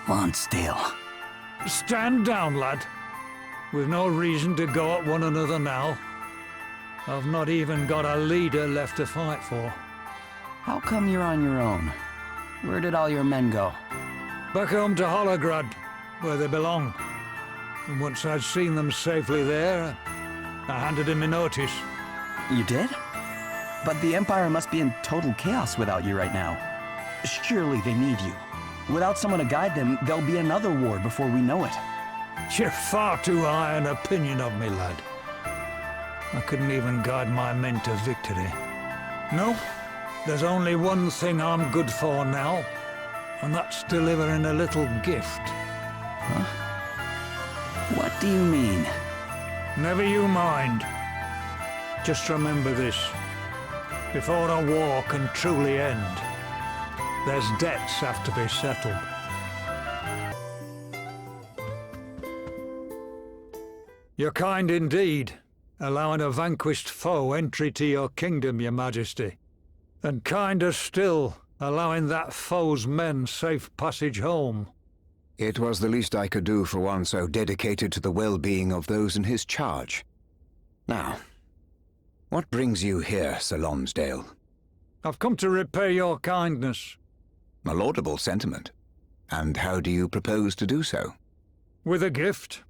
Lonsdale. Stand down, lad. We've no reason to go at one another now. I've not even got a leader left to fight for. How come you're on your own? Where did all your men go? Back home to Holograd, where they belong. And once I'd seen them safely there, I handed him a notice. You did? But the Empire must be in total chaos without you right now. Surely they need you. Without someone to guide them, there'll be another war before we know it. You're far too high an opinion of me, lad. I couldn't even guide my men to victory. No, there's only one thing I'm good for now, and that's delivering a little gift. Huh? What do you mean? Never you mind. Just remember this. Before a war can truly end, there's debts have to be settled. You're kind indeed, allowing a vanquished foe entry to your kingdom, your majesty. And kinder still, allowing that foe's men safe passage home. It was the least I could do for one so dedicated to the well-being of those in his charge. Now, what brings you here, Sir Lonsdale? I've come to repay your kindness. A laudable sentiment. And how do you propose to do so? With a gift.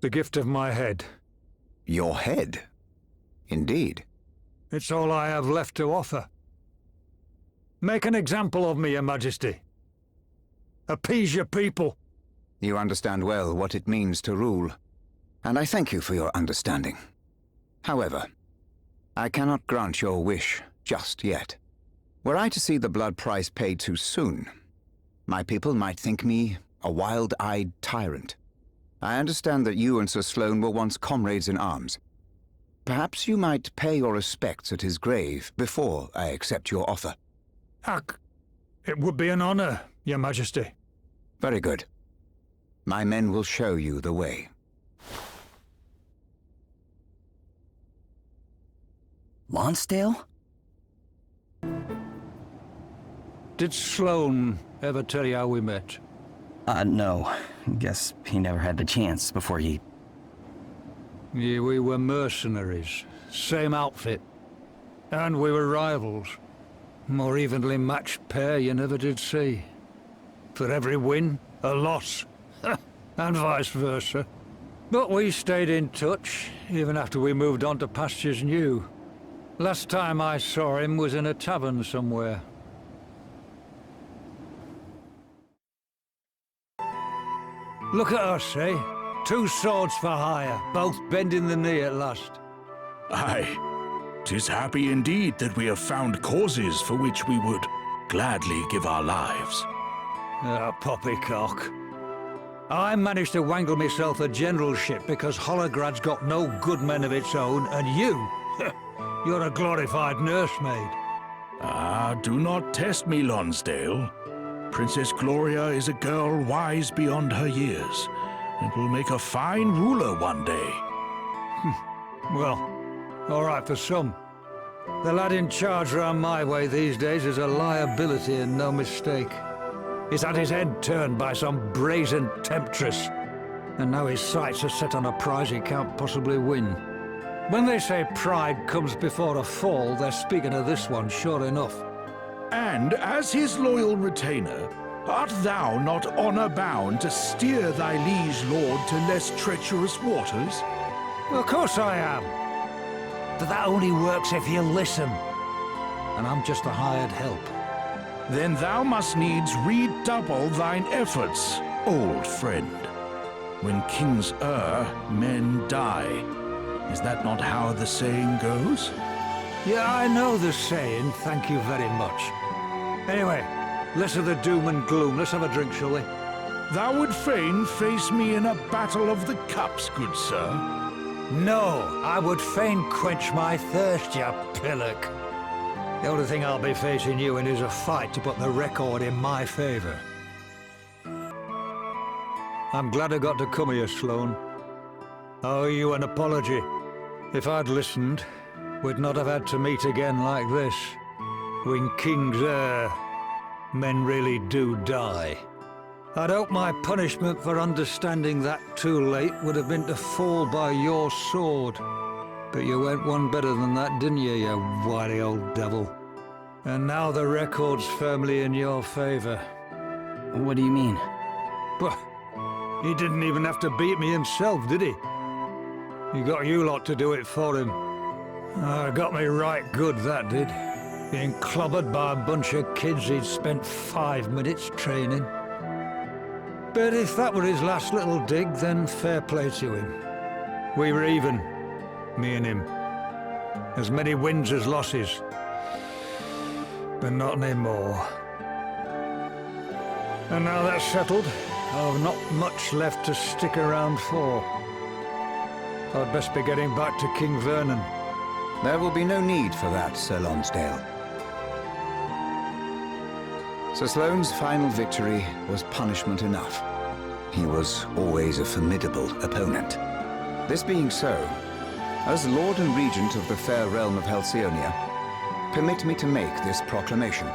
The gift of my head. Your head? Indeed. It's all I have left to offer. Make an example of me, Your Majesty. Appease your people. You understand well what it means to rule, and I thank you for your understanding. However, I cannot grant your wish just yet. Were I to see the blood price paid too soon, my people might think me a wild-eyed tyrant. I understand that you and Sir Sloane were once comrades in arms. Perhaps you might pay your respects at his grave before I accept your offer. It would be an honor, Your Majesty. Very good. My men will show you the way. Lonsdale? Did Sloane ever tell you how we met? No. Guess he never had the chance before he... Yeah, we were mercenaries. Same outfit. And we were rivals. More evenly matched pair you never did see. For every win, a loss. And vice versa. But we stayed in touch, even after we moved on to pastures new. Last time I saw him was in a tavern somewhere. Look at us, eh? 2 swords for hire, both bending the knee at last. Aye. 'Tis happy indeed that we have found causes for which we would gladly give our lives. Ah, poppycock. I managed to wangle myself a generalship because Holograd's got no good men of its own, and you're a glorified nursemaid. Ah, do not test me, Lonsdale. Princess Gloria is a girl wise beyond her years, and will make a fine ruler one day. Well, all right for some. The lad in charge round my way these days is a liability and no mistake. He's had his head turned by some brazen temptress, and now his sights are set on a prize he can't possibly win. When they say pride comes before a fall, they're speaking of this one, sure enough. And as his loyal retainer, art thou not honor-bound to steer thy liege lord to less treacherous waters? Of course I am. But that only works if you listen. And I'm just a hired help. Then thou must needs redouble thine efforts, old friend. When kings err, men die. Is that not how the saying goes? Yeah, I know the saying, thank you very much. Anyway, less of the doom and gloom. Let's have a drink, shall we? Thou would fain face me in a battle of the cups, good sir? No, I would fain quench my thirst, you pillock. The only thing I'll be facing you in is a fight to put the record in my favor. I'm glad I got to come here, Sloane. I owe you an apology. If I'd listened, we'd not have had to meet again like this. When kings err, men really do die. I'd hope my punishment for understanding that too late would have been to fall by your sword. But you went one better than that, didn't you, you wily old devil? And now the record's firmly in your favor. What do you mean? But he didn't even have to beat me himself, did he? He got you lot to do it for him. Got me right good, that did. Being clobbered by a bunch of kids he'd spent 5 minutes training. But if that were his last little dig, then fair play to him. We were even, me and him. As many wins as losses. But not anymore. And now that's settled, I've not much left to stick around for. I'd best be getting back to King Vernon. There will be no need for that, Sir Lonsdale. Sir Sloane's final victory was punishment enough. He was always a formidable opponent. This being so, as Lord and Regent of the fair realm of Halcyonia, permit me to make this proclamation.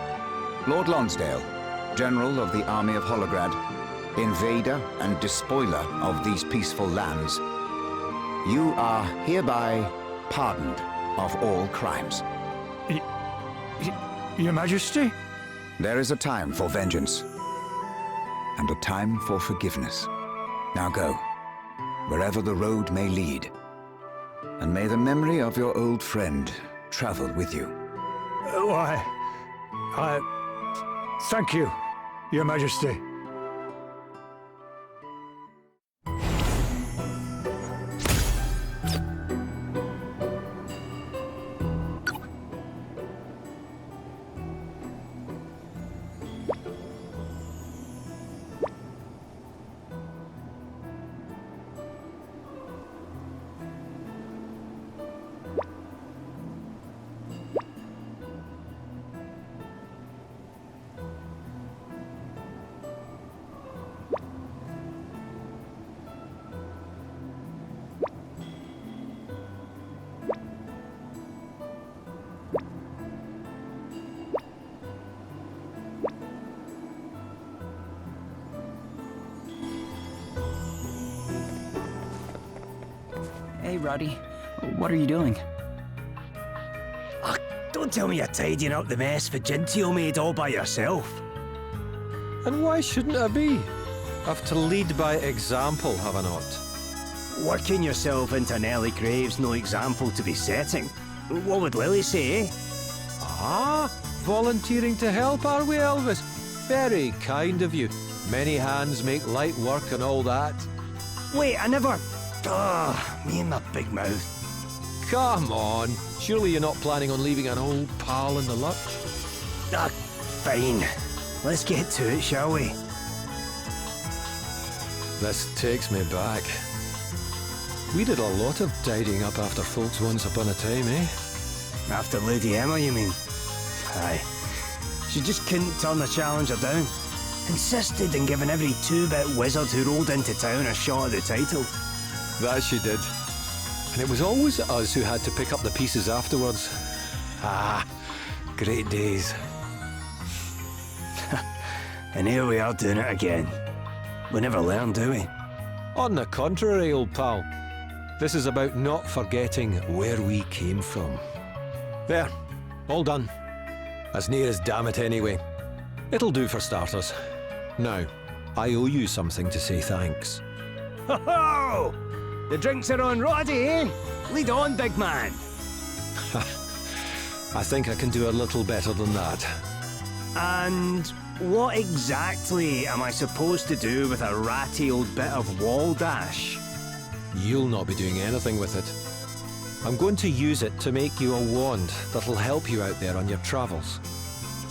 Lord Lonsdale, General of the Army of Holograd, invader and despoiler of these peaceful lands, you are hereby pardoned of all crimes. Your Majesty? There is a time for vengeance, and a time for forgiveness. Now go, wherever the road may lead, and may the memory of your old friend travel with you. Why, thank you, Your Majesty. Hey, Roddy. What are you doing? Don't tell me you're tidying up the mess Vigentio made all by yourself. And why shouldn't I be? I've to lead by example, have I not? Working yourself into an early grave's no example to be setting. What would Lily say, eh? Ah, volunteering to help, are we, Elvis? Very kind of you. Many hands make light work and all that. Wait, I never... me and my big mouth. Come on, surely you're not planning on leaving an old pal in the lurch? Fine. Let's get to it, shall we? This takes me back. We did a lot of tidying up after folks once upon a time, eh? After Lady Emma, you mean? Aye. She just couldn't turn the challenger down. Insisted on giving every two-bit wizard who rolled into town a shot at the title. That she did. And it was always us who had to pick up the pieces afterwards. Ah, great days. And here we are doing it again. We never learn, do we? On the contrary, old pal. This is about not forgetting where we came from. There, all done. As near as damn it anyway. It'll do for starters. Now, I owe you something to say thanks. Ho-ho! The drinks are on Roddy, eh? Lead on, big man. I think I can do a little better than that. And what exactly am I supposed to do with a ratty old bit of wall dash? You'll not be doing anything with it. I'm going to use it to make you a wand that'll help you out there on your travels.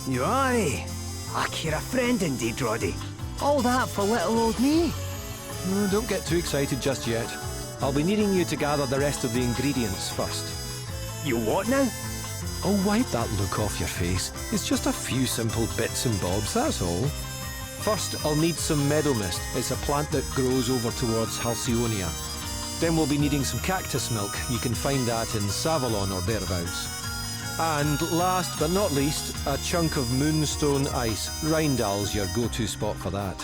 You are, eh? You're a friend indeed, Roddy. All that for little old me? Don't get too excited just yet. I'll be needing you to gather the rest of the ingredients first. You what now? Oh, wipe that look off your face. It's just a few simple bits and bobs, that's all. First, I'll need some meadow mist. It's a plant that grows over towards Halcyonia. Then we'll be needing some cactus milk. You can find that in Savalon or thereabouts. And last but not least, a chunk of moonstone ice. Rheindal's your go-to spot for that.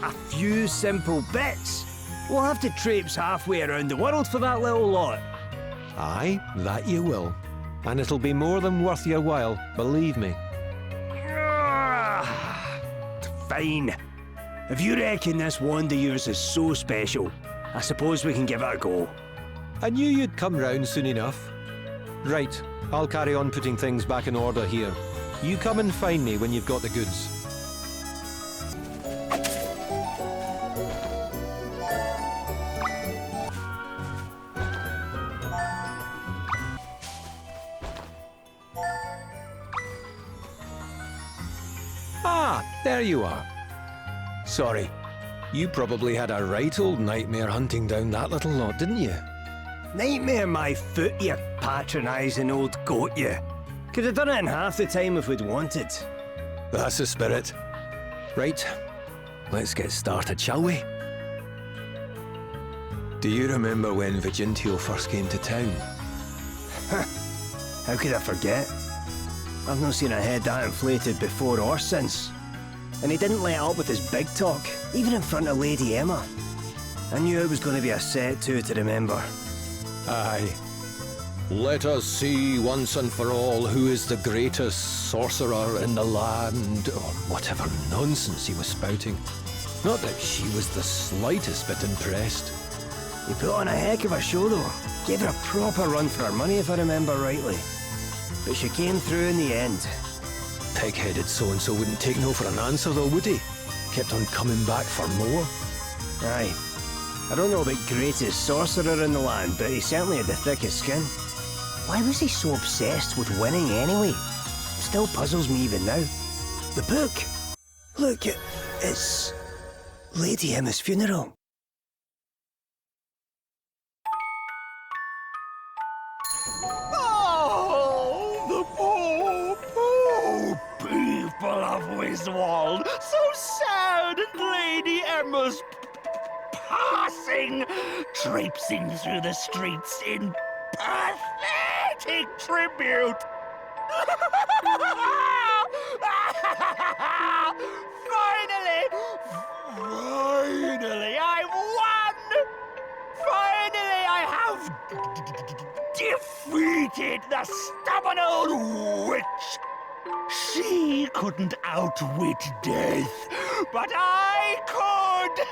A few simple bits? We'll have to traipse halfway around the world for that little lot. Aye, that you will. And it'll be more than worth your while, believe me. Fine. If you reckon this wand of yours is so special, I suppose we can give it a go. I knew you'd come round soon enough. Right, I'll carry on putting things back in order here. You come and find me when you've got the goods. Ah, there you are. Sorry, you probably had a right old nightmare hunting down that little lot, didn't you? Nightmare my foot, you patronising old goat, you. Could have done it in half the time if we'd wanted. That's the spirit. Right, let's get started, shall we? Do you remember when Vigintio first came to town? How could I forget? I've not seen a head that inflated before or since. And he didn't let up with his big talk, even in front of Lady Emma. I knew it was going to be a set to remember. Aye. Let us see once and for all who is the greatest sorcerer in the land, or whatever nonsense he was spouting. Not that she was the slightest bit impressed. He put on a heck of a show though. Gave her a proper run for her money if I remember rightly. But she came through in the end. Pig-headed so-and-so wouldn't take no for an answer though, would he? Kept on coming back for more. Aye. I don't know about greatest sorcerer in the land, but he certainly had the thickest skin. Why was he so obsessed with winning anyway? Still puzzles me even now. The book! Look, it's Lady Emma's funeral. Oh, the poor people of Wiswald. So sad at Lady Emma's passing, traipsing through the streets in pathetic tribute. Finally, I've won! Finally, I have defeated the stubborn old witch. She couldn't outwit death, but I could!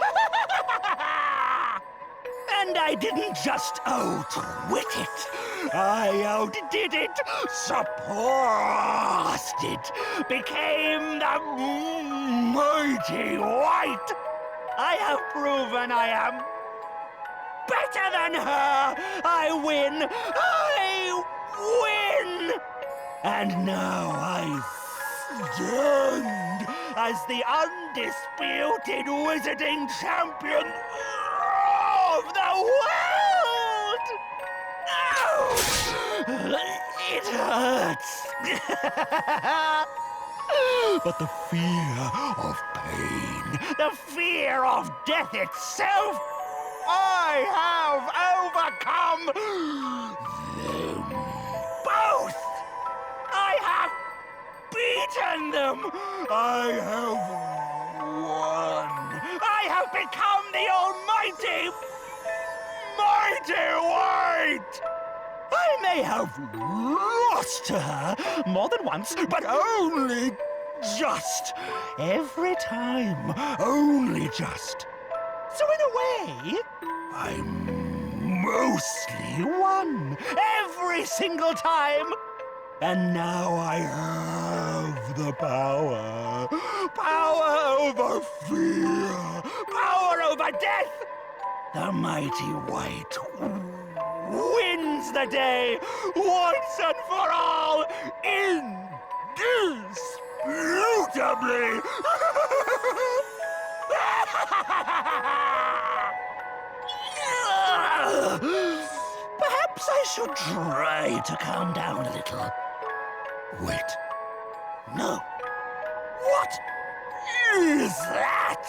And I didn't just outwit it. I outdid it, surpassed it, became the mighty White. I have proven I am better than her. I win. And now I stand as the undisputed wizarding champion of the world! Ow! It hurts! But the fear of pain, the fear of death itself, I have overcome them both! I have beaten them! I have won! I have become the almighty, mighty White! I may have lost to her more than once, but only just. Every time, only just. So in a way, I'm mostly won. Every single time. And now I have the power. Power over fear. Power over death. The mighty White wins the day once and for all, indisputably. Perhaps I should try to calm down a little. Wait. No. What is that?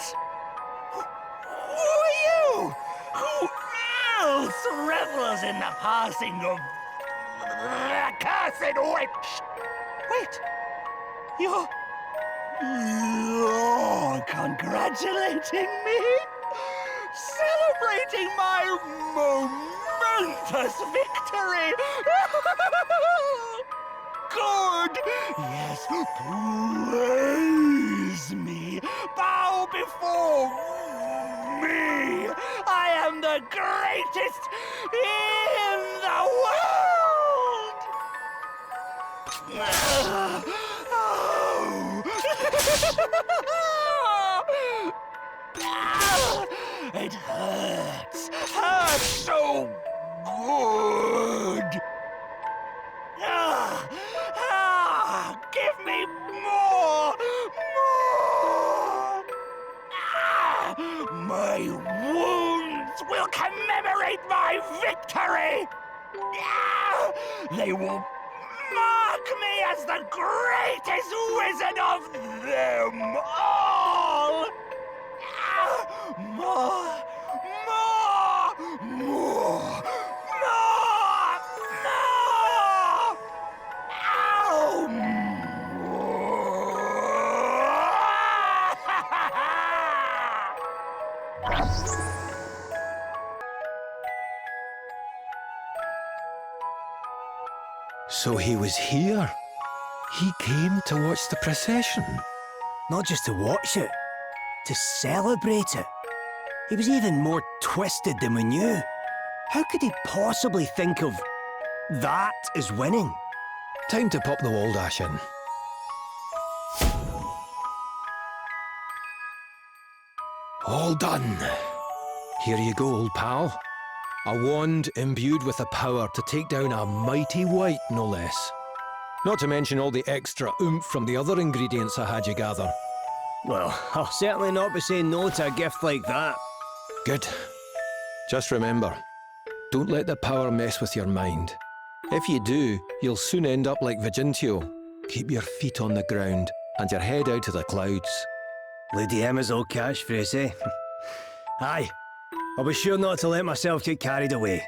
Who are you? Who else revels in the passing of the cursed witch? Wait. I can't congratulating me? Celebrating my momentous victory? Good! Yes, praise me. Bow before me. I am the greatest in the world! It hurts. Hurts so good. Give me more. More. My wounds will commemorate my victory. They will mark me as the greatest wizard of them all! More! So he was here. He came to watch the procession. Not just to watch it, to celebrate it. He was even more twisted than we knew. How could he possibly think of that as winning? Time to pop the Waldash in. All done. Here you go, old pal. A wand imbued with the power to take down a mighty wight, no less. Not to mention all the extra oomph from the other ingredients I had you gather. Well, I'll certainly not be saying no to a gift like that. Good. Just remember, don't let the power mess with your mind. If you do, you'll soon end up like Vigintio. Keep your feet on the ground and your head out of the clouds. Lady Emma's old catchphrase, eh? Aye. I'll be sure not to let myself get carried away.